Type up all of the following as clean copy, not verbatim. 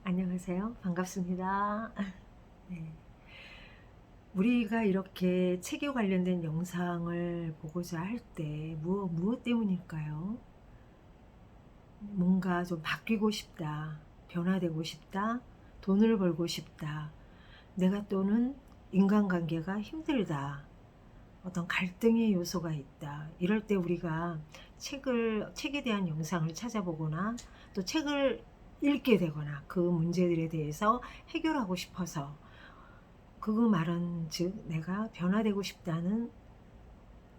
안녕하세요. 반갑습니다. 네. 우리가 이렇게 책에 관련된 영상을 보고자 할 때 무엇 때문일까요? 뭔가 좀 바뀌고 싶다, 변화되고 싶다, 돈을 벌고 싶다, 내가 또는 인간관계가 힘들다, 어떤 갈등의 요소가 있다. 이럴 때 우리가 책에 대한 영상을 찾아보거나 또 책을 읽게 되거나 그 문제들에 대해서 해결하고 싶어서 그 말은 즉 내가 변화되고 싶다는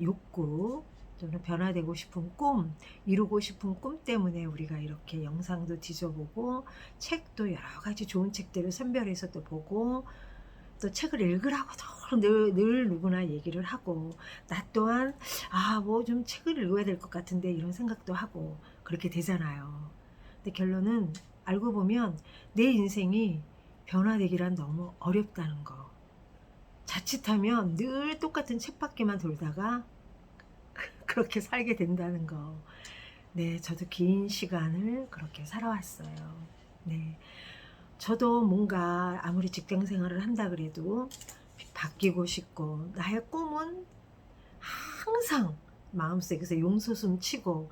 욕구 또는 변화되고 싶은 꿈, 이루고 싶은 꿈 때문에 우리가 이렇게 영상도 뒤져보고 책도 여러 가지 좋은 책들을 선별해서 또 보고 또 책을 읽으라고도 늘 누구나 얘기를 하고 나 또한 뭐 좀 책을 읽어야 될 것 같은데 이런 생각도 하고 그렇게 되잖아요. 근데 결론은 알고 보면 내 인생이 변화되기란 너무 어렵다는 거. 자칫하면 늘 똑같은 쳇바퀴만 돌다가 그렇게 살게 된다는 거. 네, 저도 긴 시간을 그렇게 살아왔어요. 네, 저도 뭔가 아무리 직장 생활을 한다 그래도 바뀌고 싶고 나의 꿈은 항상 마음속에서 용솟음 치고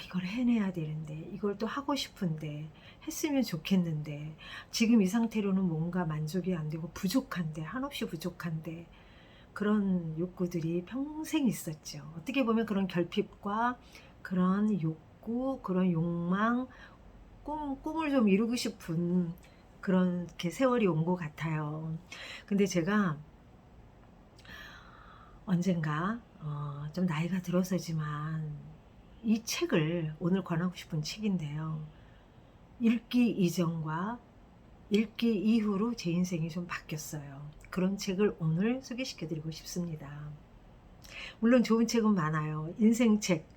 이걸 해내야 되는데 이걸 또 하고 싶은데 했으면 좋겠는데 지금 이 상태로는 뭔가 만족이 안 되고 부족한데 한없이 부족한데 그런 욕구들이 평생 있었죠. 어떻게 보면 그런 결핍과 그런 욕구, 그런 욕망, 꿈을 좀 이루고 싶은 그런 이렇게 세월이 온 것 같아요. 근데 제가 언젠가 좀 나이가 들어서지만 이 책을 오늘 권하고 싶은 책인데요. 읽기 이전과 읽기 이후로 제 인생이 좀 바뀌었어요. 그런 책을 오늘 소개시켜 드리고 싶습니다. 물론 좋은 책은 많아요. 인생책.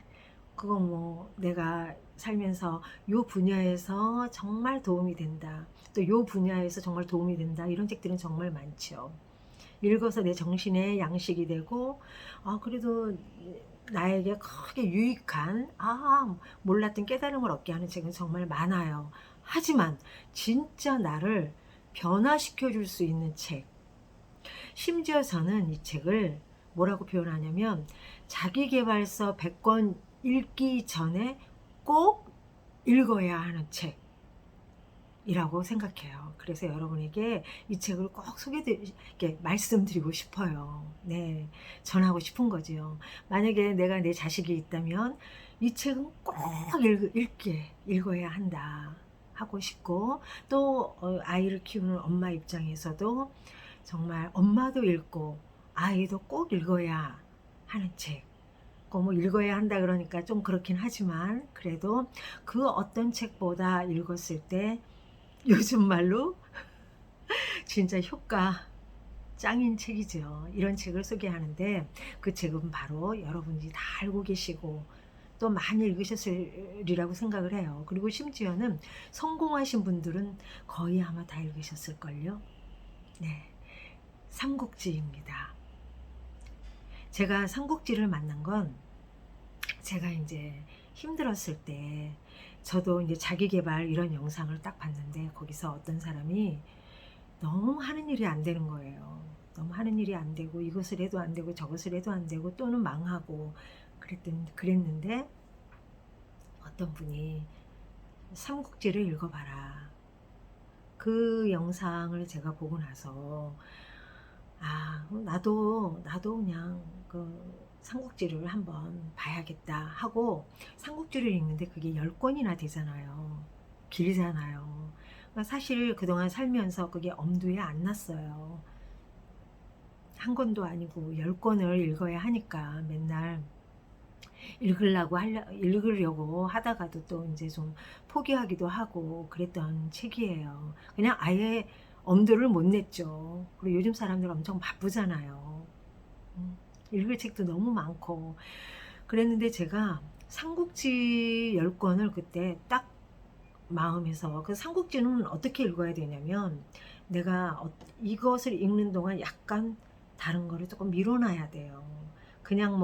그거 뭐 내가 살면서 요 분야에서 정말 도움이 된다. 또 요 분야에서 정말 도움이 된다. 이런 책들은 정말 많죠. 읽어서 내 정신에 양식이 되고 그래도 나에게 크게 유익한 몰랐던 깨달음을 얻게 하는 책은 정말 많아요. 하지만 진짜 나를 변화시켜 줄 수 있는 책, 심지어 저는 이 책을 뭐라고 표현하냐면 자기계발서 100권 읽기 전에 꼭 읽어야 하는 책이라고 생각해요. 그래서 여러분에게 이 책을 꼭 말씀드리고 싶어요. 네, 전하고 싶은 거죠. 만약에 내가 내 자식이 있다면 이 책은 꼭 읽어야 한다 하고 싶고 또 아이를 키우는 엄마 입장에서도 정말 엄마도 읽고 아이도 꼭 읽어야 하는 책. 뭐 읽어야 한다 그러니까 좀 그렇긴 하지만 그래도 그 어떤 책보다 읽었을 때 요즘 말로 진짜 효과 짱인 책이죠. 이런 책을 소개하는데 그 책은 바로 여러분이 다 알고 계시고 또 많이 읽으셨으리라고 생각을 해요. 그리고 심지어는 성공하신 분들은 거의 아마 다 읽으셨을걸요. 네, 삼국지입니다. 제가 삼국지를 만난 건 제가 이제 힘들었을 때 저도 이제 자기 개발 이런 영상을 딱 봤는데 거기서 어떤 사람이 너무 하는 일이 안 되는 거예요. 너무 하는 일이 안 되고 이것을 해도 안 되고 저것을 해도 안 되고 또는 망하고 그랬는데 어떤 분이 삼국지를 읽어봐라. 그 영상을 제가 보고 나서 나도 그냥 그 삼국지를 한번 봐야겠다 하고 삼국지를 읽는데 그게 10권이나 되잖아요. 길잖아요. 그러니까 사실 그동안 살면서 그게 엄두에 안 났어요. 한 권도 아니고 10권을 읽어야 하니까 맨날 읽으려고 하다가도 또 이제 좀 포기하기도 하고 그랬던 책이에요. 그냥 아예 엄두를 못 냈죠. 그리고 요즘 사람들 엄청 바쁘잖아요. 읽을 책도 너무 많고 그랬는데 제가 삼국지 10권을 그때 딱 마음에서 그 삼국지는 어떻게 읽어야 되냐면 내가 이것을 읽는 동안 약간 다른 거를 조금 미뤄놔야 돼요. 그냥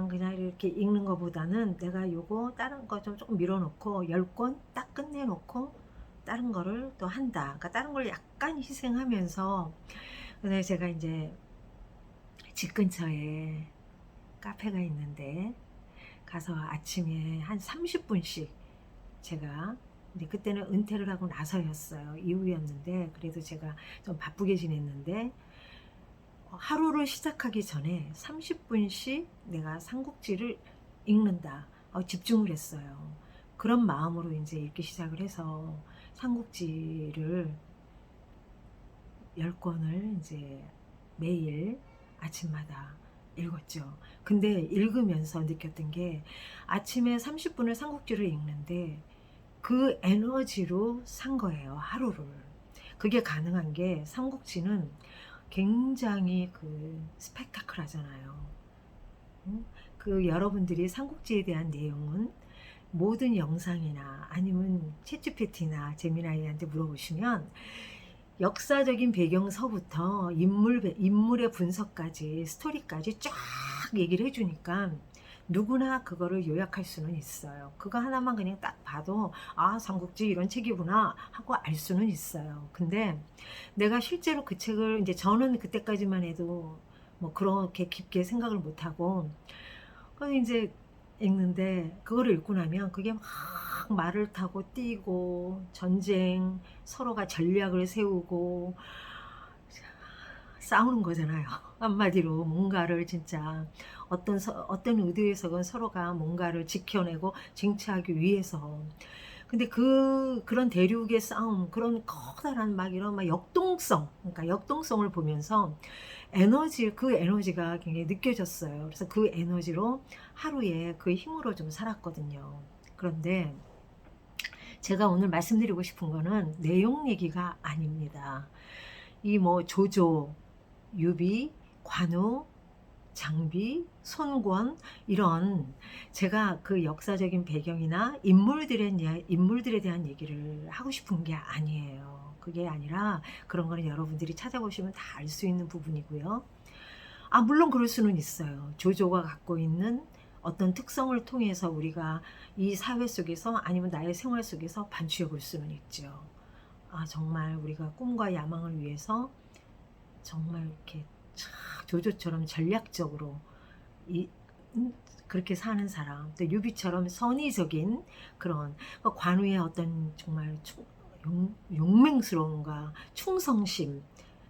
그냥 이렇게 읽는 것보다는 내가 요거 다른 거 좀 조금 밀어놓고 10권 딱 끝내놓고 거를 또 한다. 그러니까 다른 걸 약간 희생하면서, 근데 제가 이제 집 근처에 카페가 있는데 가서 아침에 한 30분씩 제가 이제 그때는 은퇴를 하고 나서였어요. 이후였는데 그래도 제가 좀 바쁘게 지냈는데 하루를 시작하기 전에 30분씩 내가 삼국지를 읽는다. 집중을 했어요. 그런 마음으로 이제 읽기 시작을 해서 삼국지를 10권을 이제 매일 아침마다 읽었죠. 근데 읽으면서 느꼈던 게 아침에 30분을 삼국지를 읽는데 그 에너지로 산 거예요. 하루를. 그게 가능한 게 삼국지는 굉장히 그 스펙타클하잖아요. 그 여러분들이 삼국지에 대한 내용은 모든 영상이나 아니면 챗GPT나 제미나이한테 물어보시면 역사적인 배경서부터 인물의 분석까지 스토리까지 쫙 얘기를 해주니까 누구나 그거를 요약할 수는 있어요. 그거 하나만 그냥 딱 봐도 아 삼국지 이런 책이구나 하고 알 수는 있어요. 근데 내가 실제로 그 책을 이제 저는 그때까지만 해도 뭐 그렇게 깊게 생각을 못하고 그래서 이제 읽는데 그거를 읽고 나면 그게 막 말을 타고 뛰고 전쟁 서로가 전략을 세우고 싸우는 거잖아요. 한마디로 뭔가를 진짜 어떤 의도에서건 서로가 뭔가를 지켜내고 쟁취하기 위해서. 근데 그런 대륙의 싸움, 그런 커다란 막 이런 막 역동성, 그러니까 역동성을 보면서 그 에너지가 굉장히 느껴졌어요. 그래서 그 에너지로 하루에 그 힘으로 좀 살았거든요. 그런데 제가 오늘 말씀드리고 싶은 거는 내용 얘기가 아닙니다. 이 뭐 조조, 유비, 관우, 장비, 손권 이런 제가 그 역사적인 배경이나 인물들에 대한 얘기를 하고 싶은 게 아니에요. 그게 아니라 그런 거는 여러분들이 찾아보시면 다 알 수 있는 부분이고요. 물론 그럴 수는 있어요. 조조가 갖고 있는 어떤 특성을 통해서 우리가 이 사회 속에서 아니면 나의 생활 속에서 반추해 볼 수는 있죠. 정말 우리가 꿈과 야망을 위해서 정말 이렇게 조조처럼 전략적으로 이, 그렇게 사는 사람, 또 유비처럼 선의적인 그런 관우의 어떤 정말 용맹스러움과 충성심,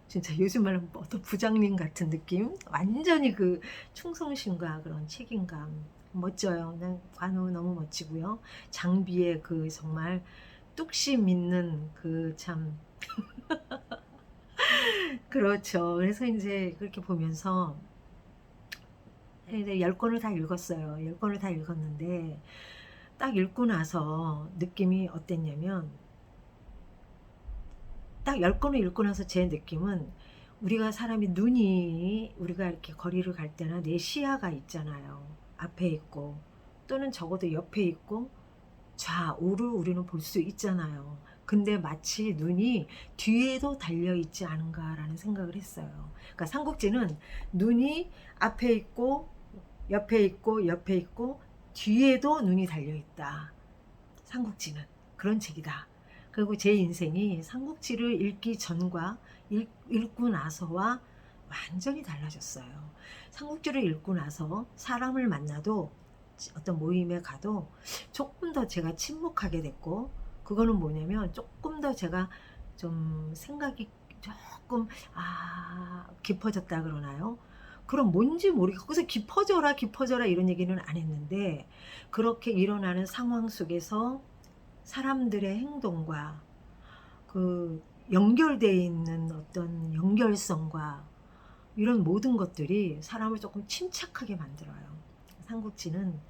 진짜 요즘 말로 어떤 부장님 같은 느낌, 완전히 그 충성심과 그런 책임감 멋져요. 난 관우 너무 멋지고요. 장비의 그 정말 뚝심 있는 그 참 그렇죠. 그래서 이제 그렇게 보면서 이제 10권을 다 읽었어요. 10권을 다 읽었는데 딱 읽고 나서 느낌이 어땠냐면 딱 10권을 읽고 나서 제 느낌은 우리가 사람이 눈이 우리가 이렇게 거리를 갈 때나 내 시야가 있잖아요. 앞에 있고 또는 적어도 옆에 있고 좌우를 우리는 볼 수 있잖아요. 근데 마치 눈이 뒤에도 달려있지 않은가라는 생각을 했어요. 그러니까 삼국지는 눈이 앞에 있고 옆에 있고 옆에 있고 뒤에도 눈이 달려있다. 삼국지는 그런 책이다. 그리고 제 인생이 삼국지를 읽기 전과 읽고 나서와 완전히 달라졌어요. 삼국지를 읽고 나서 사람을 만나도 어떤 모임에 가도 조금 더 제가 침묵하게 됐고 그거는 뭐냐면 조금 더 제가 좀 생각이 조금 깊어졌다 그러나요? 그럼 뭔지 모르겠고 그래서 깊어져라 이런 얘기는 안 했는데 그렇게 일어나는 상황 속에서 사람들의 행동과 그 연결되어 있는 어떤 연결성과 이런 모든 것들이 사람을 조금 침착하게 만들어요. 삼국지는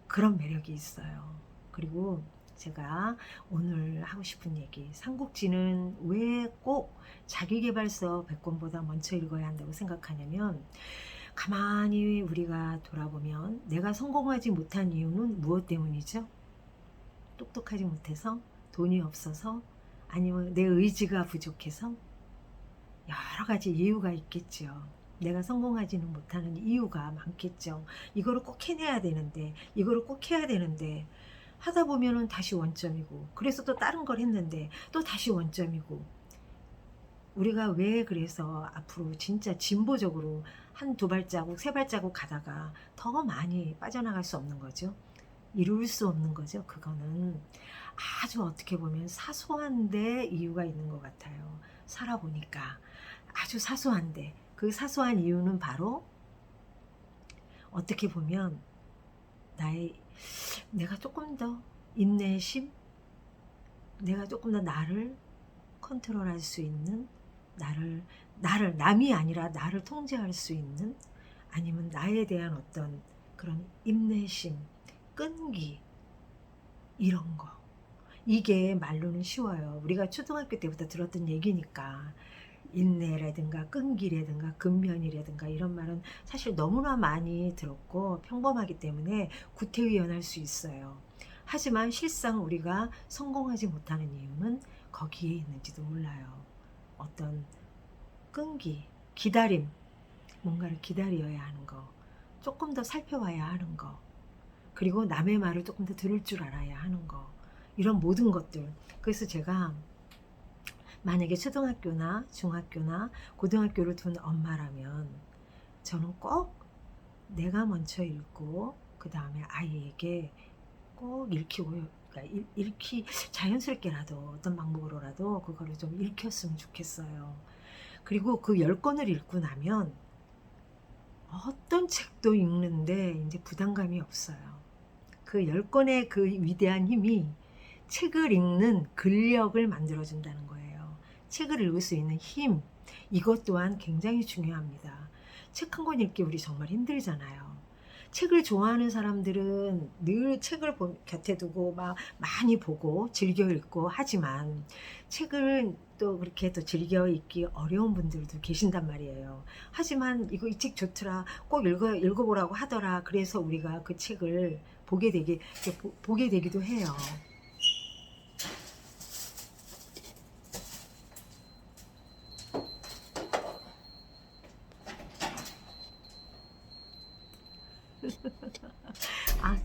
그런 매력이 있어요. 그리고 제가 오늘 하고 싶은 얘기, 삼국지는 왜 꼭 자기계발서 100권보다 먼저 읽어야 한다고 생각하냐면 가만히 우리가 돌아보면 내가 성공하지 못한 이유는 무엇 때문이죠? 똑똑하지 못해서? 돈이 없어서? 아니면 내 의지가 부족해서? 여러 가지 이유가 있겠죠. 내가 성공하지는 못하는 이유가 많겠죠. 이거를 꼭 해내야 되는데, 이거를 꼭 해야 되는데, 하다 보면은 다시 원점이고, 그래서 또 다른 걸 했는데 또 다시 원점이고. 우리가 왜 그래서 앞으로 진짜 진보적으로 한 두 발자국, 세 발자국 가다가 더 많이 빠져나갈 수 없는 거죠? 이룰 수 없는 거죠. 그거는 아주 어떻게 보면 사소한데 이유가 있는 것 같아요. 살아보니까 아주 사소한데, 그 사소한 이유는 바로 어떻게 보면 나의, 내가 조금 더 인내심, 내가 조금 더 나를 컨트롤할 수 있는, 나를 남이 아니라 나를 통제할 수 있는, 아니면 나에 대한 어떤 그런 인내심, 끈기, 이런 거. 이게 말로는 쉬워요. 우리가 초등학교 때부터 들었던 얘기니까. 인내라든가 끈기라든가 근면이라든가 이런 말은 사실 너무나 많이 들었고 평범하기 때문에 구태의연할 수 있어요. 하지만 실상 우리가 성공하지 못하는 이유는 거기에 있는지도 몰라요. 어떤 끈기, 기다림, 뭔가를 기다려야 하는 거, 조금 더 살펴봐야 하는 거, 그리고 남의 말을 조금 더 들을 줄 알아야 하는 거, 이런 모든 것들. 그래서 제가 만약에 초등학교나 중학교나 고등학교를 둔 엄마라면 저는 꼭 내가 먼저 읽고 그 다음에 아이에게 꼭 읽히 자연스럽게라도 어떤 방법으로라도 그거를 좀 읽혔으면 좋겠어요. 그리고 그 10권을 읽고 나면 어떤 책도 읽는데 이제 부담감이 없어요. 그 10권의 그 위대한 힘이 책을 읽는 근력을 만들어준다는 거예요. 책을 읽을 수 있는 힘, 이것 또한 굉장히 중요합니다. 책 한 권 읽기 우리 정말 힘들잖아요. 책을 좋아하는 사람들은 늘 책을 곁에 두고 막 많이 보고 즐겨 읽고 하지만 책을 또 그렇게 또 즐겨 읽기 어려운 분들도 계신단 말이에요. 하지만 이거 이 책 좋더라, 꼭 읽어보라고 하더라. 그래서 우리가 그 책을 보게 되기도 해요.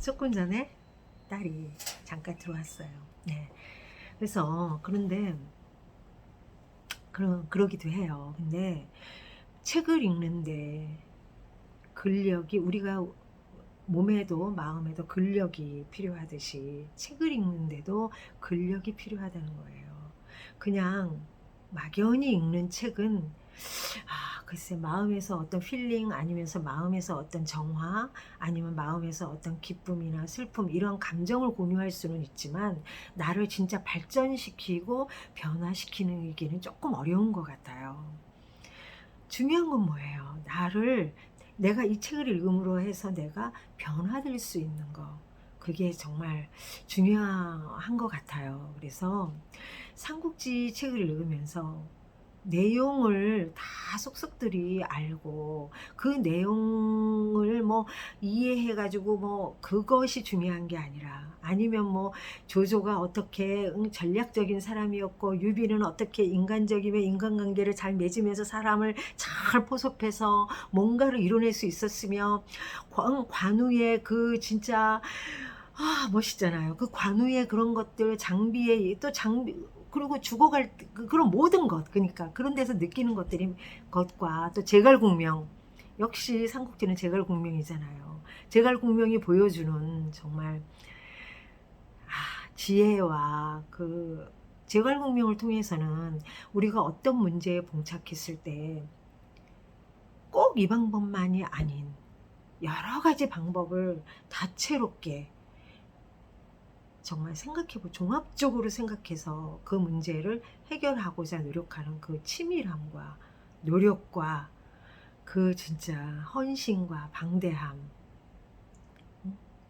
조금 전에 딸이 잠깐 들어왔어요. 네. 그래서 그런데 그러기도 해요. 근데 책을 읽는데 근력이, 우리가 몸에도 마음에도 근력이 필요하듯이 책을 읽는데도 근력이 필요하다는 거예요. 그냥 막연히 읽는 책은 글쎄 마음에서 어떤 필링, 아니면서 마음에서 어떤 정화, 아니면 마음에서 어떤 기쁨이나 슬픔, 이런 감정을 공유할 수는 있지만 나를 진짜 발전시키고 변화시키는 게 조금 어려운 것 같아요. 중요한 건 뭐예요? 내가 이 책을 읽음으로 해서 내가 변화될 수 있는 거, 그게 정말 중요한 것 같아요. 그래서 삼국지 책을 읽으면서 내용을 다 속속들이 알고 그 내용을 뭐 이해해가지고 뭐 그것이 중요한 게 아니라, 아니면 뭐 조조가 어떻게 전략적인 사람이었고 유비는 어떻게 인간적이면 인간관계를 잘 맺으면서 사람을 잘 포섭해서 뭔가를 이뤄낼 수 있었으며, 관우의 그 진짜 멋있잖아요. 그 관우의 그런 것들, 장비에 또 장비, 그리고 죽어갈 그런 모든 것, 그러니까 그런 데서 느끼는 것과 또 제갈공명, 역시 삼국지는 제갈공명이잖아요. 제갈공명이 보여주는 정말 지혜와 그 제갈공명을 통해서는 우리가 어떤 문제에 봉착했을 때 꼭 이 방법만이 아닌 여러 가지 방법을 다채롭게 정말 종합적으로 생각해서 그 문제를 해결하고자 노력하는 그 치밀함과 노력과 그 진짜 헌신과 방대함,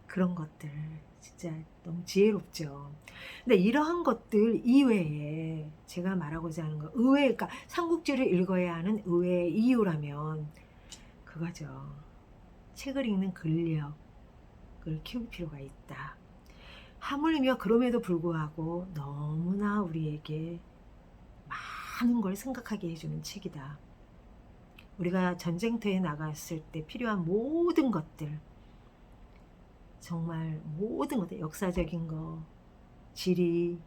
그런 것들 진짜 너무 지혜롭죠. 근데 이러한 것들 이외에 제가 말하고자 하는 거, 그러니까 삼국지를 읽어야 하는 의외의 이유라면 그거죠. 책을 읽는 근력을 키울 필요가 있다. 하물며 그럼에도 불구하고 너무나 우리에게 많은 걸 생각하게 해주는 책이다. 우리가 전쟁터에 나갔을 때 필요한 모든 것들, 정말 모든 것들, 역사적인 거, 지리,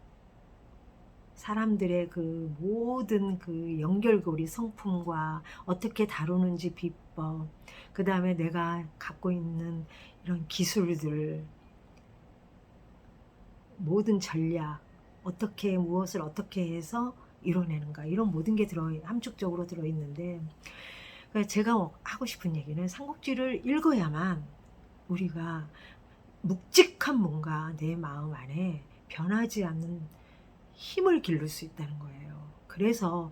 사람들의 그 모든 그 연결고리, 성품과 어떻게 다루는지 비법, 그 다음에 내가 갖고 있는 이런 기술들, 모든 전략, 어떻게 무엇을 어떻게 해서 이뤄내는가, 이런 모든 게 함축적으로 들어있는데, 그러니까 제가 하고 싶은 얘기는 삼국지를 읽어야만 우리가 묵직한 뭔가 내 마음 안에 변하지 않는 힘을 기를 수 있다는 거예요. 그래서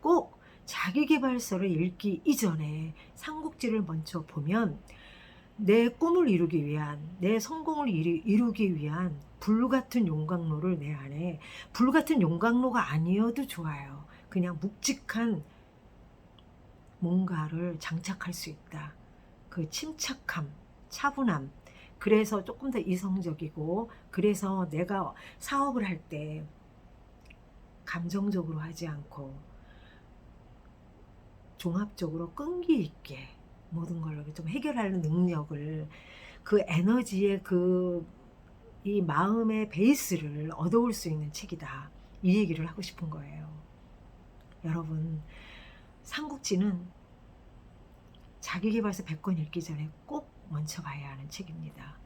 꼭 자기계발서를 읽기 이전에 삼국지를 먼저 보면 내 꿈을 이루기 위한, 내 성공을 이루기 위한 불같은 용광로를 내 안에, 불같은 용광로가 아니어도 좋아요. 그냥 묵직한 뭔가를 장착할 수 있다. 그 침착함, 차분함, 그래서 조금 더 이성적이고, 그래서 내가 사업을 할 때 감정적으로 하지 않고 종합적으로 끈기 있게 모든 걸 좀 해결하는 능력을, 그 에너지의 이 마음의 베이스를 얻어올 수 있는 책이다. 이 얘기를 하고 싶은 거예요. 여러분, 삼국지는 자기계발서 100권 읽기 전에 꼭 먼저 봐야 하는 책입니다.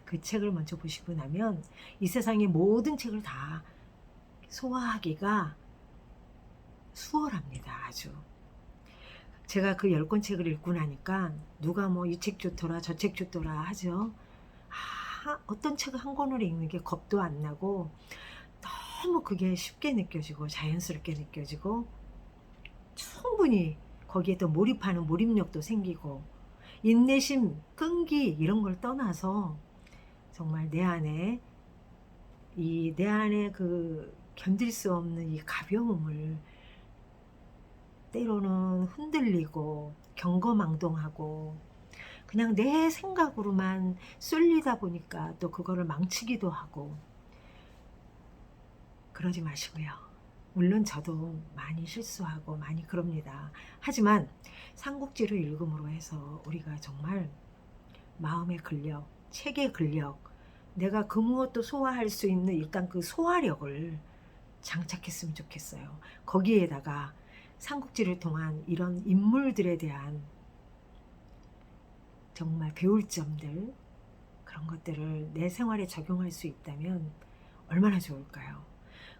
그 책을 먼저 보시고 나면 이 세상의 모든 책을 다 소화하기가 수월합니다. 아주. 제가 그 10권 책을 읽고 나니까 누가 뭐 이 책 좋더라 저 책 좋더라 하죠. 어떤 책을 한 권으로 읽는 게 겁도 안 나고 너무 그게 쉽게 느껴지고 자연스럽게 느껴지고 충분히 거기에 또 몰입하는 몰입력도 생기고 인내심, 끈기 이런 걸 떠나서 정말 내 안에 그 견딜 수 없는 이 가벼움을, 때로는 흔들리고 경거망동하고 그냥 내 생각으로만 쏠리다 보니까 또 그거를 망치기도 하고, 그러지 마시고요. 물론 저도 많이 실수하고 많이 그럽니다. 하지만 삼국지를 읽음으로 해서 우리가 정말 마음의 근력, 책의 근력, 내가 그 무엇도 소화할 수 있는 일단 그 소화력을 장착했으면 좋겠어요. 거기에다가 삼국지를 통한 이런 인물들에 대한 정말 배울 점들, 그런 것들을 내 생활에 적용할 수 있다면 얼마나 좋을까요?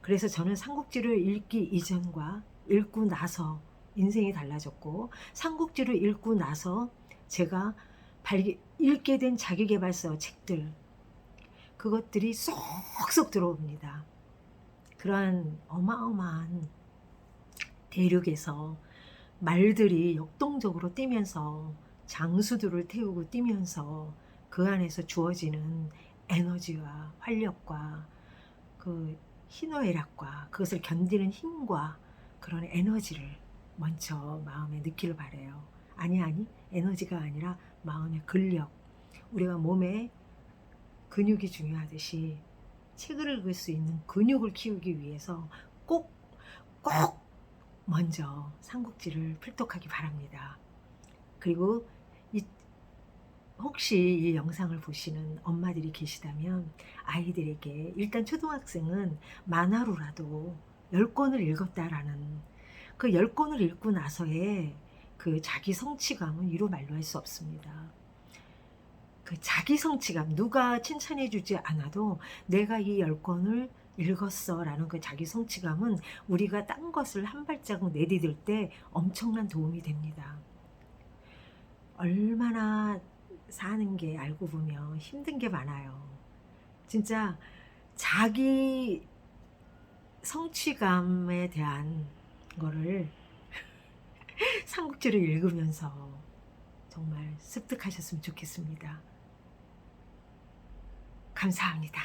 그래서 저는 삼국지를 읽기 이전과 읽고 나서 인생이 달라졌고, 삼국지를 읽고 나서 제가 읽게 된 자기계발서 책들, 그것들이 쏙쏙 들어옵니다. 그러한 어마어마한 대륙에서 말들이 역동적으로 뛰면서 장수들을 태우고 뛰면서 그 안에서 주어지는 에너지와 활력과 그 희노애락과 그것을 견디는 힘과 그런 에너지를 먼저 마음에 느끼를 바래요. 아니 에너지가 아니라 마음의 근력. 우리가 몸에 근육이 중요하듯이 책을 읽을 수 있는 근육을 키우기 위해서 꼭 먼저 삼국지를 필독하기 바랍니다. 그리고 혹시 이 영상을 보시는 엄마들이 계시다면 아이들에게, 일단 초등학생은 만화로라도 10권을 읽었다라는 그 10권을 읽고 나서의 그 자기 성취감은 이루 말로 할 수 없습니다. 그 자기 성취감, 누가 칭찬해 주지 않아도 내가 이 10권을 읽었어 라는 그 자기 성취감은 우리가 딴 것을 한 발자국 내디딜 때 엄청난 도움이 됩니다. 얼마나 사는 게 알고 보면 힘든 게 많아요. 진짜 자기 성취감에 대한 거를 삼국지를 읽으면서 정말 습득하셨으면 좋겠습니다. 감사합니다.